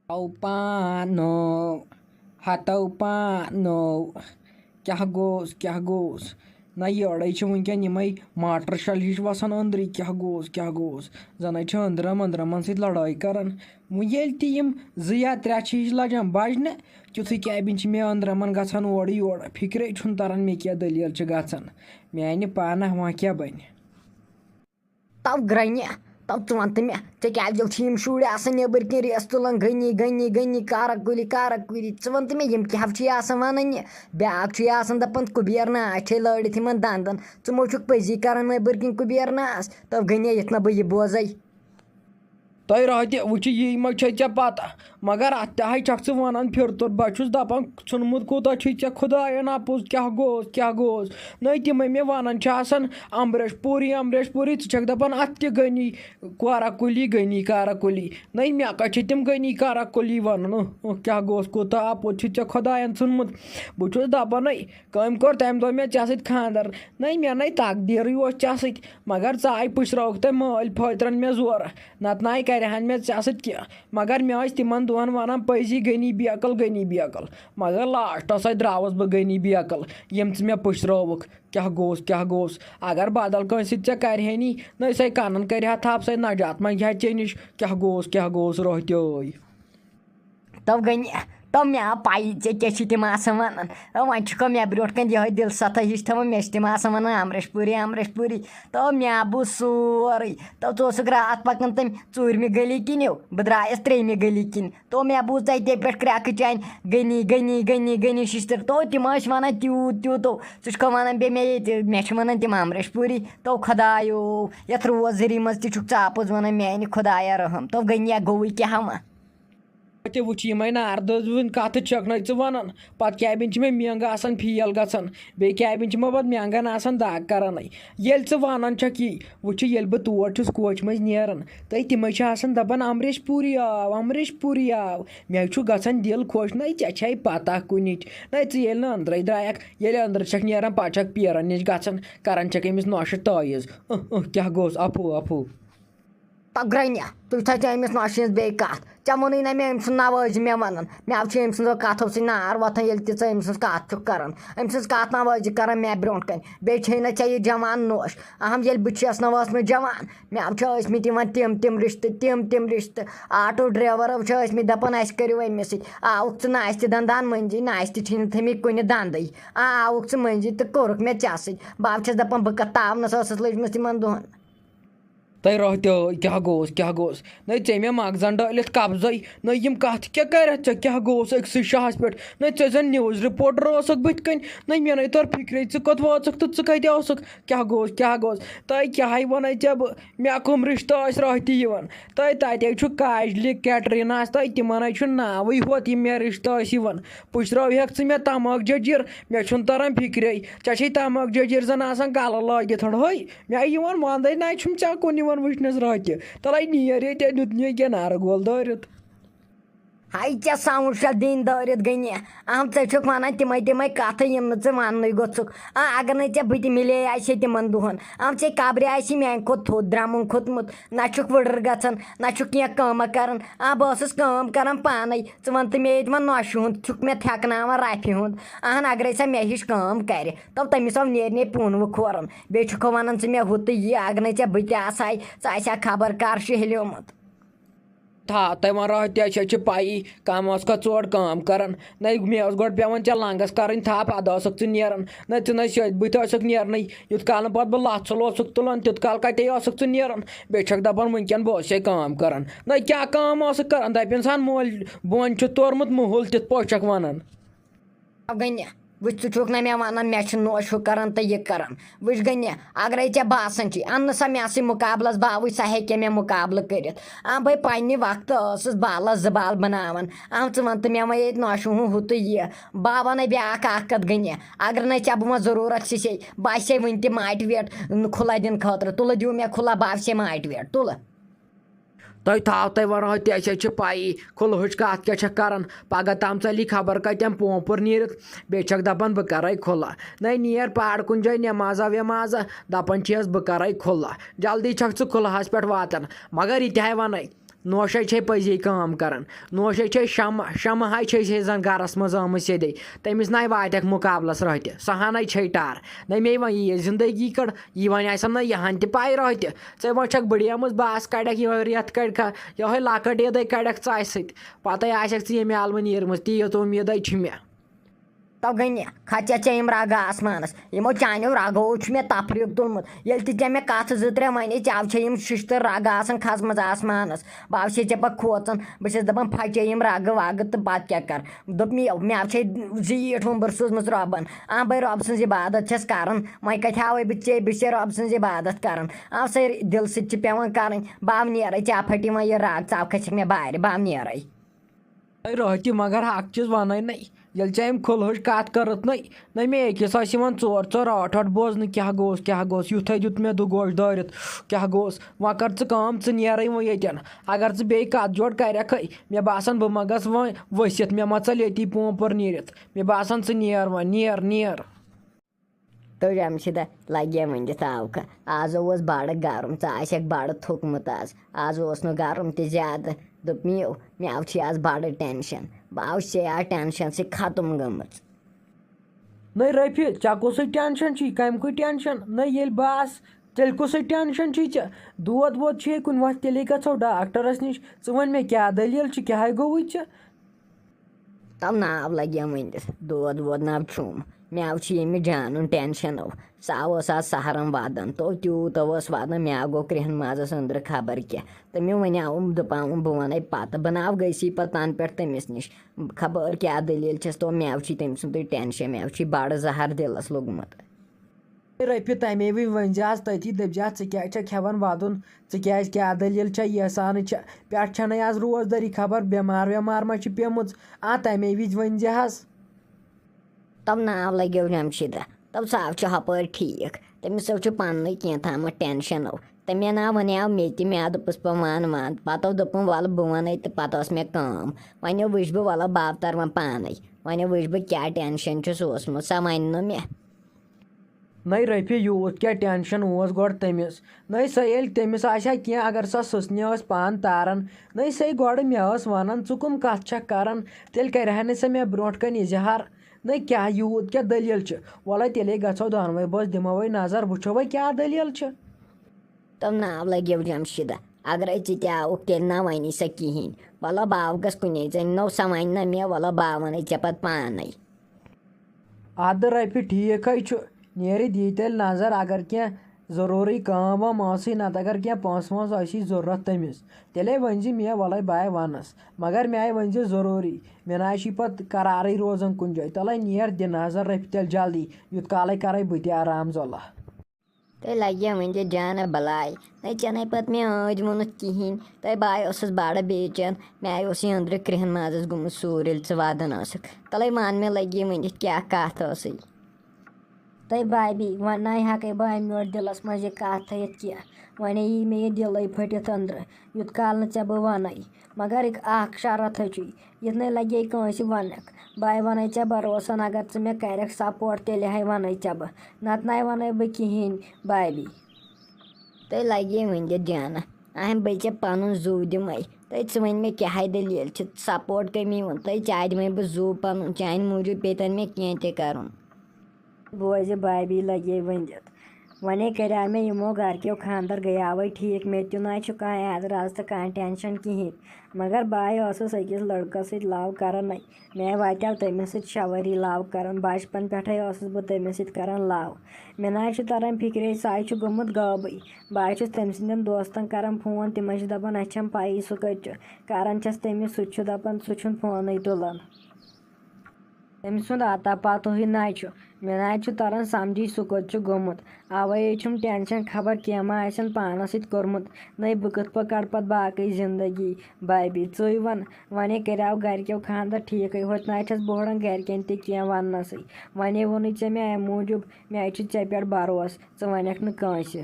Taupano, hataupano, kya goes. Na yordai छ वुनकन यमै martyr शल हिश वसान अंदरी क्या गोस जन छ अंदरमन सत लड़ाई करन येल ति यम ज या त्रे हिश लजान बजने तुथु कैबिन मे अंदरमन गछान ओर योर फिक्रे छुन तरन मे क्या दलील छ गछान मैंने पाना वहाँ क्या बन तव ग्रन्या तव च वन मे चे क्या शुर नबर कन रेस तुलान गनी कारक कुली च वन मे क्या वन ब्या दपान कुबेर नाश छे लड़ित इन दंदन च मो पजी कर नबर कन कुबेर नाश तव गनिया ये ना बह बोज तय रहते वुच यी मा छे चे पता मगर अत छक वन फिर तुर बहुत दपान चुनमुत कूता छे खुदायन अपोज क्या गोस न तमें मे वन अम्बरेश पूरी छक दपान अत गनी कारा कुली न मे कह तम गनी कारा कुली वन क्या गोस कूता अपोज छे खुदायन चुनमुत बहुत दपान कम कर तम दह मे चे सत खानदर न मे न तकदीर चे सत मगर चाय पुशरौक ते माल फतरन मे जोर नत ना करहन मे चे सत क्या मगर मे तिमन दोन वन पजी गनी बेकल मगर लास्टस द्रावस बह गनी बेकल यम मे पुशरौक क्या गोस अगर बदल कह चे करहनी न सै कनन कर थप सै नजात मंग चे निश क्या गोस रहते तव गनिया तव मे आ पाई चे क्या तम वन वन मे ब्रो कन यह दिल सतह हिश थो मे तम वन अमरेश पूरी तव मे बू सोरे तव चोस रात पकन तम 4 गली किन बह द्रायस 3 गली किन तो मे बूज ते पे क्रैक चान गनी शिस्तर तो तम वन त्यूत सह वन बे मे वन तम अमरेश पूरी तो खुदायो यथ रोजरी मज तपोज वन मे खुदाया रहम तो गनिया गो क्या वन वुच यम नारदन कत चकन वन पत कैबिन मे मेंग फील गसान बे कैबिन मे पे मेंगन दाग करान ये वन यी वुच ये बह तोर कोच मज नेरान तो तमें दपान अमरेश पूरी आव मे गसान दिल खुश न ऐ पता कुन न ये अंदर द्रायक ये अंदर छक नेरान पे पेरन नश गसान करान अमिस नौश ताइज क्या गोस अफू ग्रन्या तु अमिस नौश बे कत चे वोन ना मे अम नवाज मे वन मे अम सो कथो सो नार वथान ये अम कत कर अम कत नवाज कर मे ब्रो कन बे ना चे यह जवान नोश अहम ये बस नवस मे जवान मे तम रिश्त आटो ड्राइवर दपान करो अमिस आउक ना दंदान मंजी ना थमिक कुन दंद आउक मंजी तो कोरुक मे चे सत बह दपान बह कत तावनस लजम तम दोहन तय रहते क्या गोस न चे मे मगजन डालित कब्जे न यम कत क्या कर क्या गोस अक्स शाहस पे न जन न्यूज़ रिपोर्टर बुत कन न मे न तर फिक्रे कत वाचक तो कत क्या गोस तय क्या वन ऐ बह मे कम रिश्त रहती तय काजल कैटरीना तय तिमन नाव होत मे रिश्त पुशरौ हेक मे तमाक जजीर मे तरन फिक्रे चे तमाक जजीर जन गल लगित हई मे वंद ना चे कुन वुचनस रहते तल नीर ये नुत क्या नार गोल दारित हाई चे साउंड शल दिन दारित गनिया अहम चुक वन तम कथ यम वन गोक अगर न बह मिले तम दोहन अहम चे कब्र मे खोत थोद द्रमुन खोतमुत ना वुडर गन ना कम कर बस कर पान वन तो मे वन नौश हूँ मे थकना रफि हूँ अहन अगर सा मे हिश कम कर तब तमिस आव नेरने पूनव खोरन बे वन मे हु तो यह अगर न बह तह खबर कर शहलियोमुत था तय वन रहते पाई कम चोर कम कर न मे गो पेवान ऐ लंगस कर थप अद नेरान न सद बुत नेरन यूत काल पे बह लथ तुलान तुत काल कते नेरान बे दपान वनकन बह कम कर न क्या कम कर दपन सान मोल बोन तोरमुत मोहल तिथ पोचक वन गनिया वुच तुक ना मे वन मे नोश हु कर तो यह कर वुच गनिया अगर ऐ बासान अन सा मे मुकाबलस बह वुच सा हे मे मुकाबल कर बह पे वक्त बाल 2 बाल बनावान वन तो मे ये नौश हूँ तो यह बह वन ब्या कत गनिया अगर न बह वो जरूरत से बह वन तह माट वेट खुला दिन खतर तुल दिव मे खुला बह माट वेट तुल तय थाव तय वन ते पाई खुलहच कत क्या कर पगह तम चली खबर कतम पोंपुर नीरत बे दपान बह कर खुला न नीर पहाड़ कुन जाए नमाजा दपान बह कर खुला जल्दी छक खुलहस पे वातान मगर यह वन नौशे छे पजी काम करन नौशे छे शम हाय छे जन गरस मज आम सेदे तमिस नाय वातक मुकाबलस रहते सहाना छे टार न मे वन ये जिंदगी कड़ यह वन ना यहान त पाई रहते ऐ वक बढ़िया बास कड़क यह रेत कड़ यह लकट ईद कड़क च सत पत ये अलव नीरम तीत उम्मीद मे तब गई खचा चे रग आसमानस यमो चानो रगो मे तफरीक तुलमुत ये ते मे कथ जो त्रे वन चव छे शिश्तर रग आसान खसम आसमानस बह चे पे खोचन बस दपान फचे रग वग तो पत क्या कर दोप मे जीठ वुबर सूजम रबन भाई रब सज इबादत छस कर वह कत हावे बे रब सज इबादत कर सा दिल सत पेवान कर बह नेर चा फटी वह यह रग चव खसक मे बार बह नेर रहती मगर हक चीज वन नई ये अम खुलहज कत करत न मे अकिस चोर चोर आठ बोजन क्या गोस युथे दुत मे दुगोश दारित क्या गोस वह कर च नेर वो यन अगर बे कत जोड़ करक मे बासान बह मा गस वो वसित मे मा चल ये पोंपर नीरित मे बासान नेर वो नेर तो जमशद लगे वन आवक आज बड़ गरम क बड़ थुकमुत आज गरम त्यादा दोप मे आज बड़ टेंशन बह आज टेंशन से खत्म गम न रफी चे कुछ टेंशन कम टेंशन न ये बस तेल कुछ टेंशन चे दोद वोद कुन वत तेल गो डॉक्टरस निश वन मे क्या दलील क्या गो चे तब नाव लगे वनिस दोद वोद नाव छुम मे ये जान टेंशन सह आज सहरन वादन तो तूत वादन मे गो क्रहन माजस अंदर खबर क्या तो मे वन दपान बह वन पत बह नाव गई पे तन पे तमिस निश खबर क्या दलील छस तो मे तम सुंद टेंशन मे बड़ जहर दिलस लोगमुत रफी तमे वी वन तथी दपा क्या खेवान वदन क्या दलील यसान पे आज रोजदारी खबर बेमार वेमार मा पेमुत तमे वि वन तब नाव लगे जमशद तब सह हपर ठीक तमिस पन्न क्या थाम टेंशन तो मे ना वनाव मे दोपस पे मान पत दोपन वल बह वन तो पत मे काम वन वुच बह वल बाब तर वन पान वन वुच बह क्या टेंशन सोचमुत सा वन मे न रफी यूत क्या टेंशन गो तमिस न सा तमिस क्या अगर सा ससने पान तारान न सा गो मे वन कम कत कर तेल कर सा मे ब्रो कन इजहार न क्या यूत क्या दलील वल तेल गो दोनवे बस दिमो वही नजर वो वह क्या दलील तब नाव लगे जमशद अगर आवुक तेल ना वन सा कहें वल बाव गस कुन नो सा वन ना मे वल बह वन ऐ पे पान अद रफी ठीक नेर दी तेल नजर अगर क्या जरूरी काम वाम नत अगर क्या पोस वोस जरूरत तमिस तेले वन मे वल बाय वनस मगर मे वन जरूरी मे ना पे करार रोजान कुन जाए तल नेर दि नजर रफी तेल जल्दी यूत काल कर बह आराम जोल्ला तो लगे वन जान बलाय न चेन पे मे आज वोनुत कहें तो बह बड़ बेचैन मे अंदर क्रहन माजस गुम सूर ये वदन तले मान मे लगे वन क्या कत तो भाभी वन हेक बह मोट दिलस मज कत थत क्या वन यी मे दिल फटित अंदर यूत काल ऐ बह वन मगर शरत युत न लगे कंस वन बह वन ऐ भरोसन अगर मे कर सपोर्ट तेल वन बह नत न वन बह कहें भाभी तो लगे वन जान बे पन जू दिमे तो वन मे क्या दलील सपोर्ट कमी वो तो दिमे बह जू पन चान मूजूब पे मे कह कर बोझ भाभी लगे वनित वने कर मे यमो घर क्यों खानदर गया ठीक मे तु ना कह एतराज तो कह टेंशन कहें मगर बह अकिस लड़कस सत लव कर मे वात्याव तमिस शवरी लव कर बचपन पे बह तमिस कर लव मे ना तरन फिक्रे सा गोमुत गाबे बह तम सदन दोस्तन कर फोन तिम दपान अच्छम पाई सह कत कर तमिस सह दपान सह फोन तुलान तम सुंद आता पत ही ना मे ना तरन समझी सह कत गोमुत अवे टेंशन खबर क्या मा पान समुत न बह कत कड़ पे बाकी जिंदगी भाभी च वन वने कर गरक्यों खानदर ठीक होत ना बोहड़न गरकन तह वनस वने वोन मे अमे मूजूब मे पे भरोस च वनक न कंस।